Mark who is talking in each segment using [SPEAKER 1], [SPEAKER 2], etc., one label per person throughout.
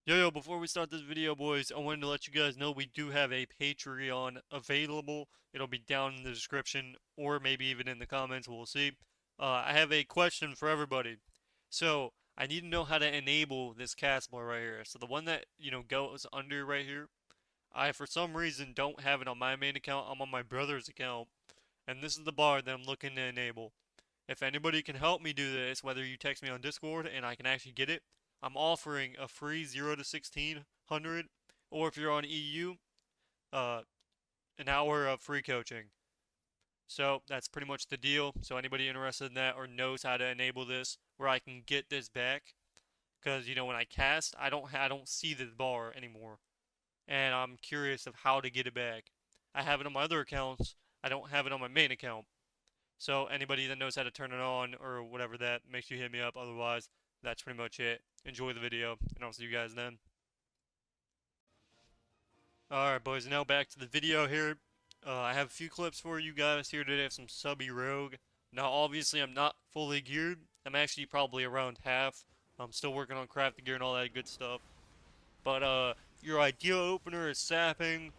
[SPEAKER 1] Yo, before we start this video, boys, I wanted to let you guys know we do have a Patreon available. It'll be down in the description or maybe even in the comments. We'll see. I have a question for everybody. So, I need to know how to enable this cast bar right here. So, the one that, goes under right here, I, for some reason, don't have it on my main account. I'm on my brother's account. And this is the bar that I'm looking to enable. If anybody can help me do this, whether you text me on Discord and I can actually get it, I'm offering a free 0 to 1600, or if you're on EU, uh, an hour of free coaching. So that's pretty much the deal. So anybody interested in that or knows how to enable this, where I can get this back, because when I cast, I don't see the bar anymore, and I'm curious of how to get it back. I have it on my other accounts. I don't have it on my main account. So anybody that knows how to turn it on or whatever that, make sure you hit me up. Otherwise, that's pretty much it. Enjoy the video, and I'll see you guys then. Alright, boys, now back to the video here. I have a few clips for you guys here today of some subby rogue. Now, obviously, I'm not fully geared. I'm actually probably around half. I'm still working on crafting gear and all that good stuff. But, your ideal opener is sapping.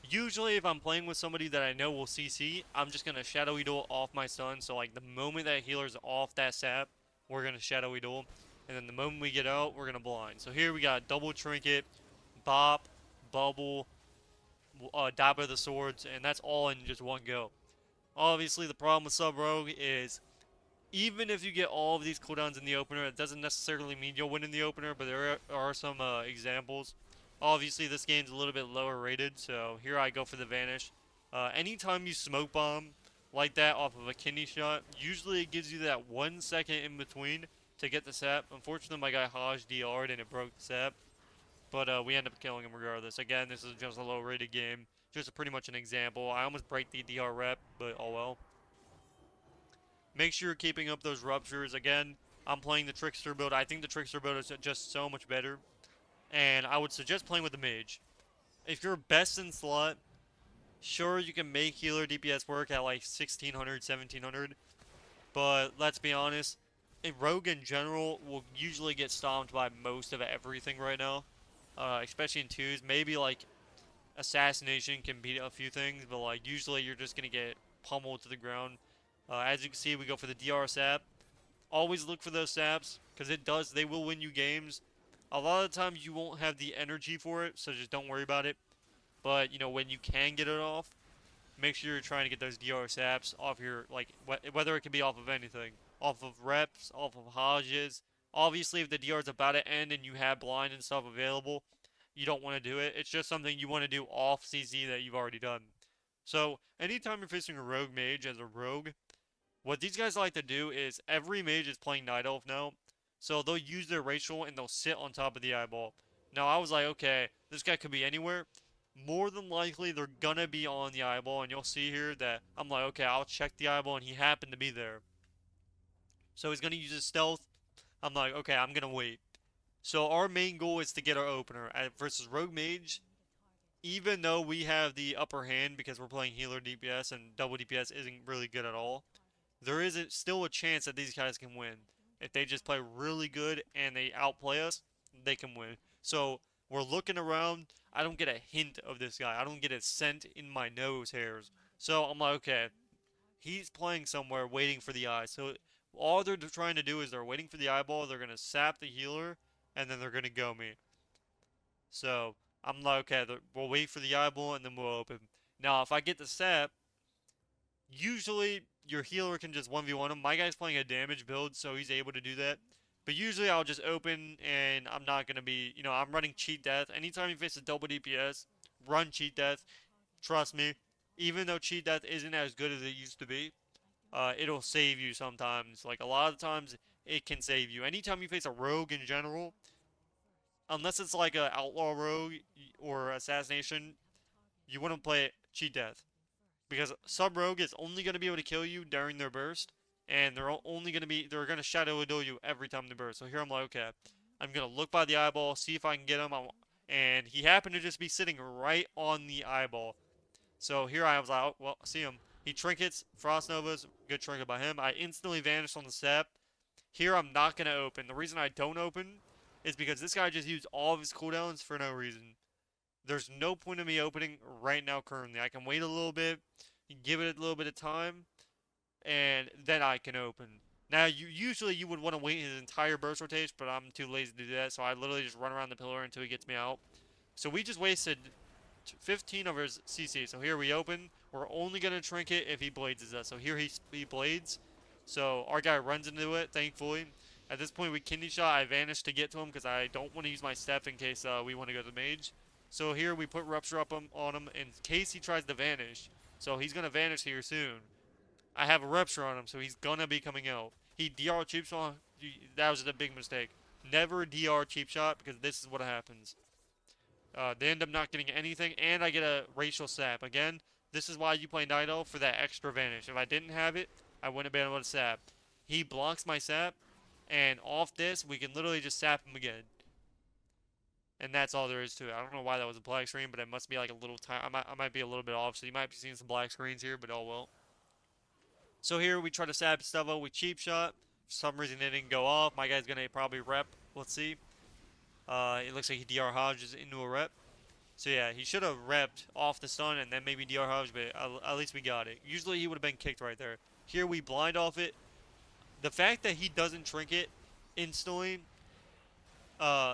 [SPEAKER 1] Usually, if I'm playing with somebody that I know will CC, I'm just gonna Shadowy Duel off my stun. So, like, the moment that healer's off that sap, we're gonna Shadowy Duel. And then the moment we get out, we're gonna blind. So here we got double trinket, bop, bubble, dab of the swords, and that's all in just one go. Obviously, the problem with sub rogue is even if you get all of these cooldowns in the opener, it doesn't necessarily mean you'll win in the opener, but there are some examples. Obviously, this game's a little bit lower rated, so here I go for the Vanish. Anytime you smoke bomb like that off of a kidney shot, usually it gives you that 1 second in between to get the sap. Unfortunately, my guy Haj DR'd and it broke the sap, but we end up killing him regardless. Again, this is just a low rated game, just pretty much an example. I almost break the DR rep, but oh well. Make sure you're keeping up those ruptures. Again, I'm playing the Trickster build. I think the Trickster build is just so much better. And I would suggest playing with the Mage. If you're best in slot, sure you can make healer DPS work at like 1600, 1700. But let's be honest, a rogue in general will usually get stomped by most of everything right now. Especially in twos. Maybe like assassination can beat a few things, but like usually you're just gonna get pummeled to the ground. As you can see, we go for the DR sap. Always look for those saps because they will win you games. A lot of the times you won't have the energy for it, so just don't worry about it. But when you can get it off, make sure you're trying to get those DR saps off your whether it can be off of anything, off of reps, off of Hodges. Obviously, if the DR is about to end and you have blind and stuff available, you don't want to do it. It's just something you want to do off CZ that you've already done. So anytime you're facing a rogue mage as a rogue, what these guys like to do is every mage is playing Night Elf now, so they'll use their racial and they'll sit on top of the eyeball. Now I was like, okay, this guy could be anywhere. More than likely, they're gonna be on the eyeball, and you'll see here that I'm like, okay, I'll check the eyeball, and he happened to be there. So he's gonna use his stealth. I'm like, okay, I'm gonna wait. So our main goal is to get our opener versus Rogue Mage. Even though we have the upper hand because we're playing healer DPS and double DPS isn't really good at all, there is still a chance that these guys can win. If they just play really good and they outplay us, they can win. So we're looking around. I don't get a hint of this guy. I don't get a scent in my nose hairs. So I'm like, okay, he's playing somewhere waiting for the eye. So all they're trying to do is they're waiting for the eyeball. They're going to sap the healer, and then they're going to go me. So I'm like, okay, we'll wait for the eyeball, and then we'll open. Now, if I get the sap, usually your healer can just 1v1 him. My guy's playing a damage build, so he's able to do that. But usually I'll just open, and I'm not going to be, I'm running Cheat Death. Anytime you face a double DPS, run Cheat Death. Trust me, even though Cheat Death isn't as good as it used to be, it'll save you sometimes. Like, a lot of times, it can save you. Anytime you face a rogue in general, unless it's like an outlaw rogue or assassination, you wouldn't play Cheat Death. Because Sub Rogue is only going to be able to kill you during their burst, and they're going to Shadow Duel you every time they burst. So here I'm like, okay, I'm going to look by the eyeball, see if I can get him, and he happened to just be sitting right on the eyeball. So here I was like, oh, well, see him. He trinkets, Frost Novas, good trinket by him. I instantly vanished on the step. Here I'm not going to open. The reason I don't open is because this guy just used all of his cooldowns for no reason. There's no point in me opening right now currently. I can wait a little bit, give it a little bit of time, and then I can open. Now, usually you would want to wait his entire burst rotation, but I'm too lazy to do that, so I literally just run around the pillar until he gets me out. So we just wasted 15 of his CC. So here we open. We're only going to trinket if he blades us. So here he blades. So our guy runs into it, thankfully. At this point, we kidney shot. I vanish to get to him because I don't want to use my step in case we want to go to the mage. So here we put rupture up on him in case he tries to vanish. So he's going to vanish here soon. I have a rupture on him, so he's going to be coming out. He DR cheap shot. That was a big mistake. Never DR cheap shot because this is what happens. They end up not getting anything, and I get a racial sap. Again, this is why you play Night Elf, for that extra vanish. If I didn't have it, I wouldn't have been able to sap. He blocks my sap, and off this, we can literally just sap him again. And that's all there is to it. I don't know why that was a black screen, but it must be like a little time. I might be a little bit off, so you might be seeing some black screens here, but oh well. So here we try to sap Stevo. We cheap shot. For some reason it didn't go off. My guy's gonna probably rep. Let's see. It looks like he DR Hodges into a rep. So yeah, he should have repped off the stun and then maybe DR Hodge, but at least we got it. Usually he would have been kicked right there. Here we blind off it. The fact that he doesn't trinket instantly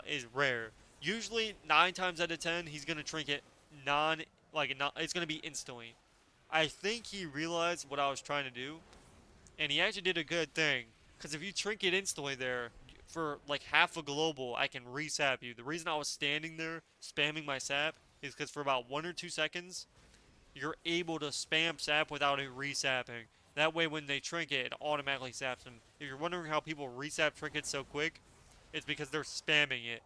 [SPEAKER 1] is rare. Usually 9 times out of 10 he's gonna trinket it's gonna be instantly. I think he realized what I was trying to do, and he actually did a good thing. Because if you trinket instantly there, for like half a global, I can resap you. The reason I was standing there spamming my sap is because for about 1 or 2 seconds, you're able to spam sap without it resapping. That way when they trinket, it automatically saps them. If you're wondering how people resap trinkets so quick, it's because they're spamming it.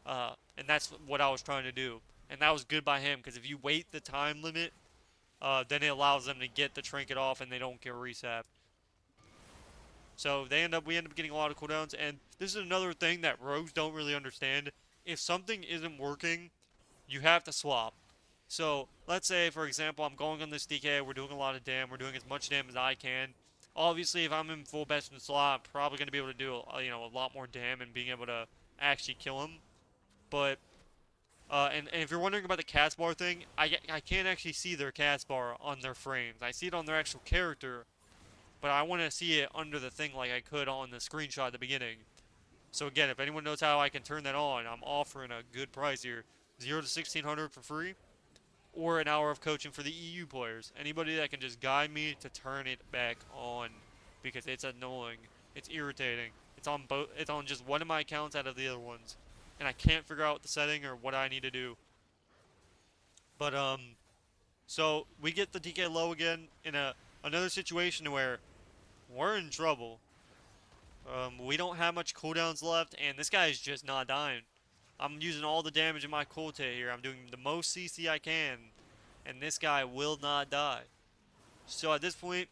[SPEAKER 1] And that's what I was trying to do. And that was good by him, because if you wait the time limit, then it allows them to get the trinket off and they don't get resapped. So we end up getting a lot of cooldowns, and this is another thing that rogues don't really understand. If something isn't working, you have to swap. So let's say, for example, I'm going on this DK, we're doing a lot of damage, we're doing as much damage as I can. Obviously, if I'm in full best in slot, I'm probably going to be able to do a lot more damage and being able to actually kill him. But and if you're wondering about the cast bar thing, I can't actually see their cast bar on their frames. I see it on their actual character, but I want to see it under the thing like I could on the screenshot at the beginning. So again, if anyone knows how I can turn that on, I'm offering a good price here. 0 to 1600 for free, or an hour of coaching for the EU players. Anybody that can just guide me to turn it back on, because it's annoying, it's irritating. It's on just one of my accounts out of the other ones, and I can't figure out the setting or what I need to do. But so we get the DK low again in another situation where we're in trouble. We don't have much cooldowns left, and this guy is just not dying. I'm using all the damage in my Colte here. I'm doing the most CC I can, and this guy will not die. So at this point,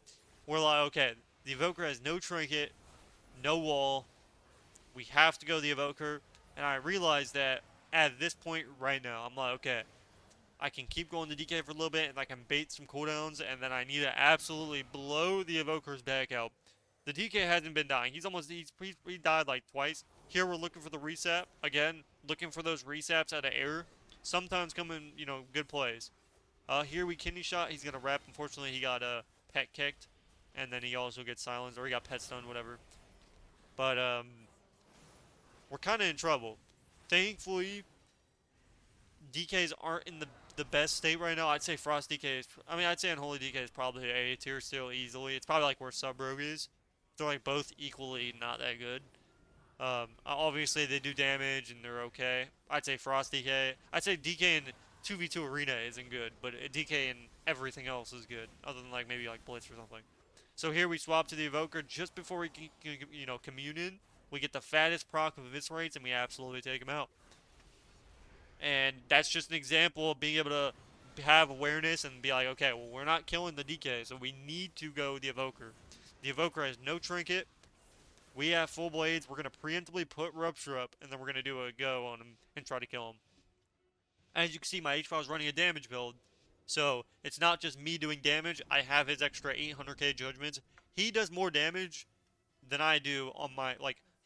[SPEAKER 1] we're like, okay, the Evoker has no trinket, no wall. We have to go the Evoker, and I realize that at this point right now, I'm like, okay, I can keep going to DK for a little bit, and I can bait some cooldowns, and then I need to absolutely blow the Evoker's back out. The DK hasn't been dying. He died like twice. Here we're looking for the resap. Again, looking for those resaps out of air. Sometimes come in, good plays. Here we kidney shot. He's going to rep. Unfortunately, he got pet kicked. And then he also gets silenced, or he got pet stunned, whatever. But, we're kind of in trouble. Thankfully, DKs aren't in the best state right now. I'd say Frost DK is, I'd say Unholy DK is probably A tier still easily. It's probably like where Sub Rogue is. They're like both equally not that good. Obviously they do damage and they're okay. I'd say Frost DK. I'd say DK in 2v2 Arena isn't good, but DK in everything else is good, other than like maybe like Blitz or something. So here we swap to the Evoker just before we commune in. We get the fattest proc of Eviscerates and we absolutely take him out. And that's just an example of being able to have awareness and be like, okay, well, we're not killing the DK, so we need to go the Evoker. The Evoker has no trinket. We have full blades. We're going to preemptively put Rupture up, and then we're going to do a go on him and try to kill him. As you can see, my H-File is running a damage build. So, it's not just me doing damage. I have his extra 800k judgments. He does more damage than I do on my,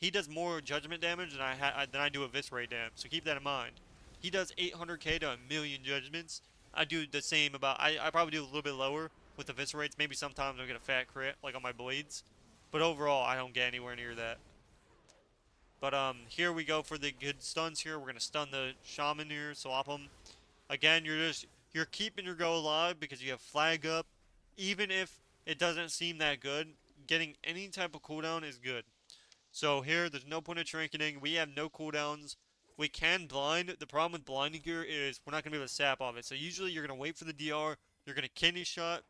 [SPEAKER 1] he does more judgment damage than I do eviscerate damage. So keep that in mind. He does 800k to a million judgments. I do the same I probably do a little bit lower with eviscerates. Maybe sometimes I'll get a fat crit like on my blades, but overall I don't get anywhere near that. But here we go for the good stuns here. We're gonna stun the shaman here, swap him. Again, you're keeping your go alive because you have flag up. Even if it doesn't seem that good, getting any type of cooldown is good. So here, there's no point of trinketing. We have no cooldowns. We can blind. The problem with blinding here is we're not going to be able to sap off it. So usually you're going to wait for the DR. You're going to kidney shot.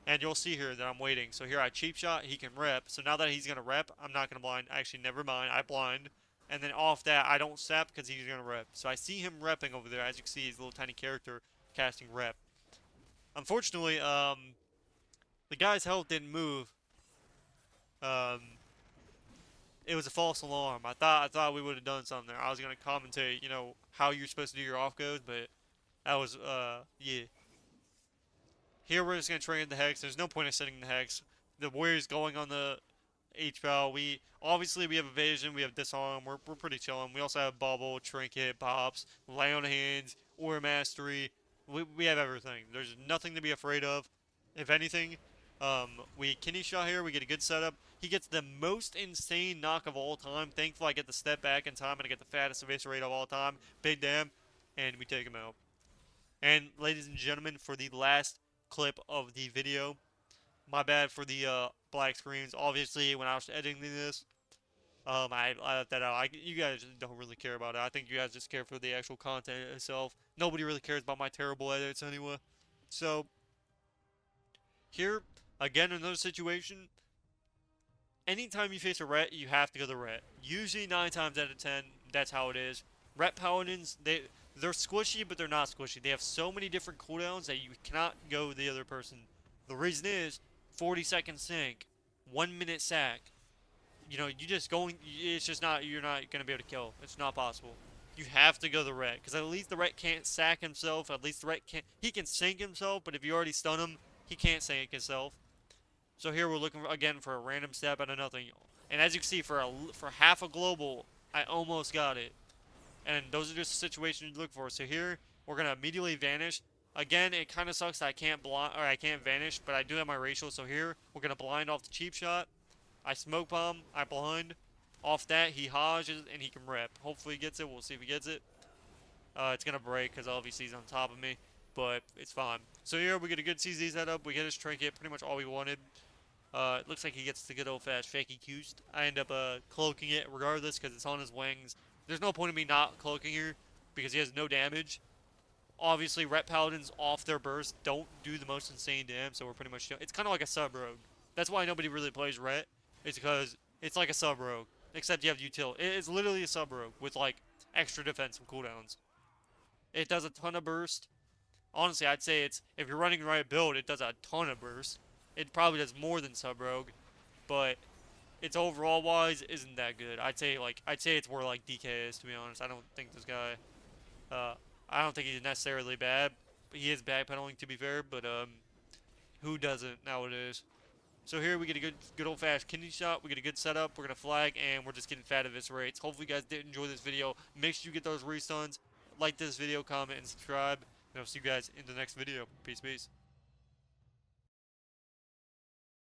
[SPEAKER 1] And you'll see here that I'm waiting. So here I cheap shot. He can rep. So now that he's going to rep, I'm not going to blind. Actually, never mind. I blind. And then off that, I don't sap because he's going to rep. So I see him repping over there. As you can see, his little tiny character casting rep. Unfortunately, the guy's health didn't move. It was a false alarm. I thought we would have done something there. I was gonna commentate, you know, how you're supposed to do your off goes, but that was yeah. Here we're just gonna train the hex. There's no point in setting the hex. The warrior's going on the H-Bow. We obviously we have evasion, we have disarm. We're pretty chilling. We also have bubble, trinket, pops, lay on hands, aura mastery. We have everything. There's nothing to be afraid of. If anything, we kidney shot here. We get a good setup. He gets the most insane knock of all time. Thankfully, I get the step back in time and I get the fattest eviscerate of all time. Big damn. And we take him out. And ladies and gentlemen, for the last clip of the video, my bad for the black screens. Obviously, when I was editing this, I left that out. You guys don't really care about it. I think you guys just care for the actual content itself. Nobody really cares about my terrible edits anyway. So, here, again, another situation. Anytime you face a ret, you have to go the ret. Usually 9 times out of 10, that's how it is. Ret paladins, they're squishy, but they're not squishy. They have so many different cooldowns that you cannot go the other person. The reason is 40-second sync, 1 minute sack. You know, you just going. It's just not. You're not gonna be able to kill. It's not possible. You have to go the ret, because at least the ret can't sack himself. At least the ret can't. He can sink himself, but if you already stun him, he can't sink himself. So here we're looking again for a random step and nothing. And as you can see, for half a global, I almost got it. And those are just the situations you look for. So here we're gonna immediately vanish. Again, it kind of sucks that I can't blind or I can't vanish, but I do have my racial. So here we're gonna blind off the cheap shot. I smoke bomb. I blind. Off that he hodges and he can rep. Hopefully he gets it. We'll see if he gets it. It's gonna break because obviously he's on top of me, but it's fine. So here we get a good CZ setup. We get his trinket, pretty much all we wanted. It looks like he gets the good old-fashioned shaky coost. I end up cloaking it regardless because it's on his wings. There's no point in me not cloaking here because he has no damage. Obviously, Ret Paladins off their burst don't do the most insane damage, so we're pretty much... It's kind of like a sub-rogue. That's why nobody really plays Ret. It's because it's like a sub-rogue, except you have utility. It's literally a sub-rogue with, like, extra defense and cooldowns. It does a ton of burst. Honestly, I'd say it's... If you're running the right build, it does a ton of burst. It probably does more than sub-rogue, but its overall wise isn't that good. I'd say it's more like DK is, to be honest. I don't think this guy I don't think he's necessarily bad. But he is backpedaling, to be fair, but who doesn't nowadays? So here we get a good old fashioned kidney shot, we get a good setup, we're gonna flag, and we're just getting fat eviscerates. Hopefully you guys did enjoy this video. Make sure you get those restuns, like this video, comment, and subscribe. And I'll see you guys in the next video. Peace, peace.